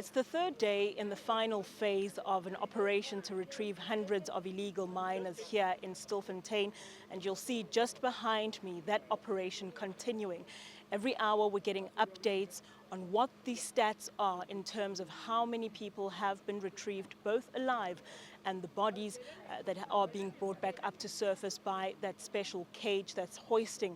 It's the third day in the final phase of an operation to retrieve hundreds of illegal miners here in Stilfontein, and you'll see just behind me that operation continuing. Every hour we're getting updates on what the stats are in terms of how many people have been retrieved, both alive and the bodies that are being brought back up to surface by that special cage that's hoisting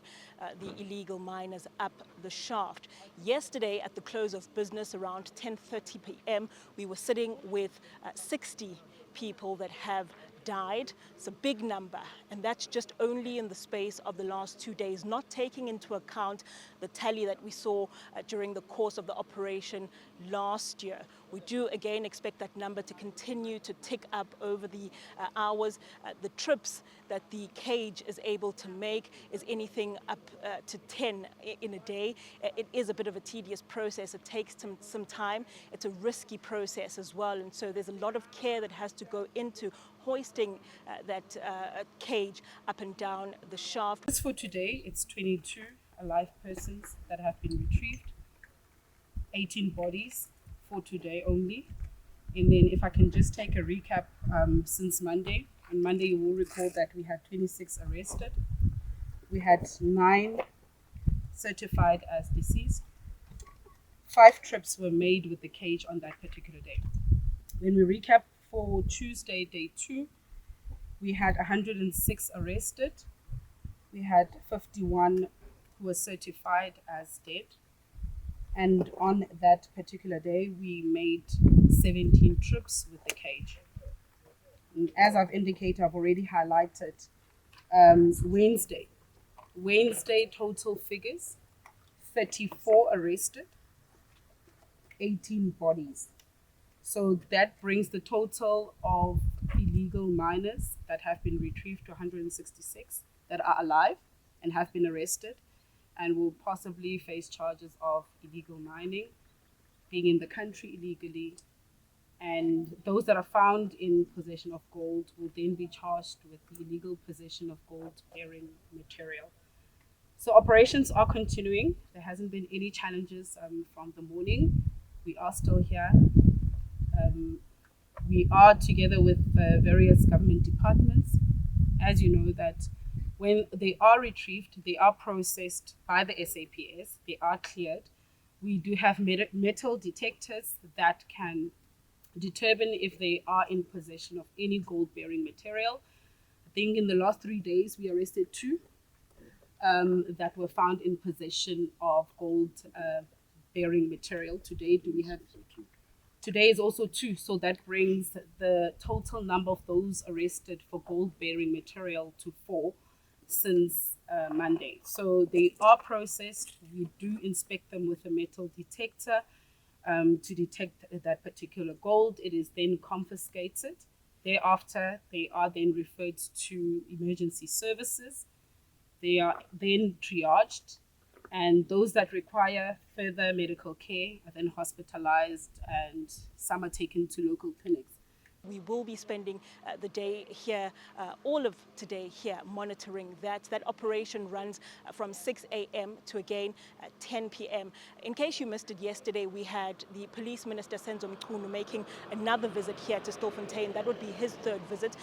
the illegal miners up the shaft. Yesterday at the close of business around 10:30 p.m. we were sitting with 60 people that have died. It's a big number, and that's just only in the space of the last 2 days, not taking into account the tally that we saw during the course of the operation last year. We do again expect that number to continue to tick up over the hours. The trips that the cage is able to make is anything up to 10 in a day. It is a bit of a tedious process. It takes some time. It's a risky process as well, and so there's a lot of care that has to go into hoisting that cage up and down the shaft. As for today, it's 22 alive persons that have been retrieved, 18 bodies for today only. And then if I can just take a recap since Monday. On Monday, you will recall that we had 26 arrested. We had 9 certified as deceased. 5 trips were made with the cage on that particular day. When we recap for Tuesday, day 2, we had 106 arrested. We had 51 who were certified as dead. And on that particular day, we made 17 trips with the cage. And as I've indicated, I've already highlighted Wednesday total figures, 34 arrested, 18 bodies. So that brings the total of illegal miners that have been retrieved to 166 that are alive and have been arrested and will possibly face charges of illegal mining, being in the country illegally. And those that are found in possession of gold will then be charged with the illegal possession of gold-bearing material. So operations are continuing. There hasn't been any challenges from the morning. We are still here. We are together with various government departments. As you know, that when they are retrieved, they are processed by the SAPS, they are cleared. We do have metal detectors that can determine if they are in possession of any gold-bearing material. I think in the last 3 days, we arrested 2 that were found in possession of gold-bearing material. Today is also 2, so that brings the total number of those arrested for gold-bearing material to 4 since Monday. So they are processed. We do inspect them with a metal detector to detect that particular gold. It is then confiscated. Thereafter, they are then referred to emergency services. They are then triaged, and those that require further medical care are then hospitalized, and some are taken to local clinics. We will be spending the day here, all of today here, monitoring that. That operation runs from 6 a.m. to again 10 p.m. In case you missed it yesterday, we had the Police Minister Senzo Mchunu making another visit here to Stilfontein. That would be his 3rd visit.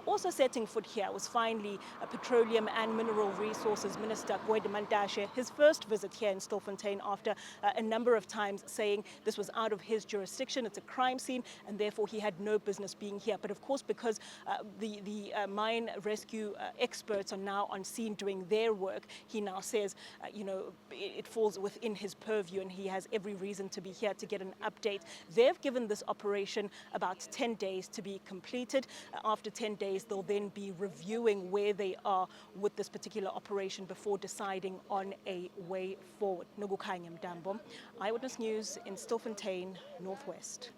Also setting foot here was finally Petroleum and Mineral Resources Minister Gwede Mantashe, his 1st visit here in Stilfontein after a number of times saying this was out of his jurisdiction. It's a crime scene, and therefore he had no business being here. But of course, because the mine rescue experts are now on scene doing their work, he now says, it falls within his purview, and he has every reason to be here to get an update. They've given this operation about 10 days to be completed. After 10 days, they'll then be reviewing where they are with this particular operation before deciding on a way forward. Nogukhanya Mdambo, Eyewitness News in Stilfontein, Northwest.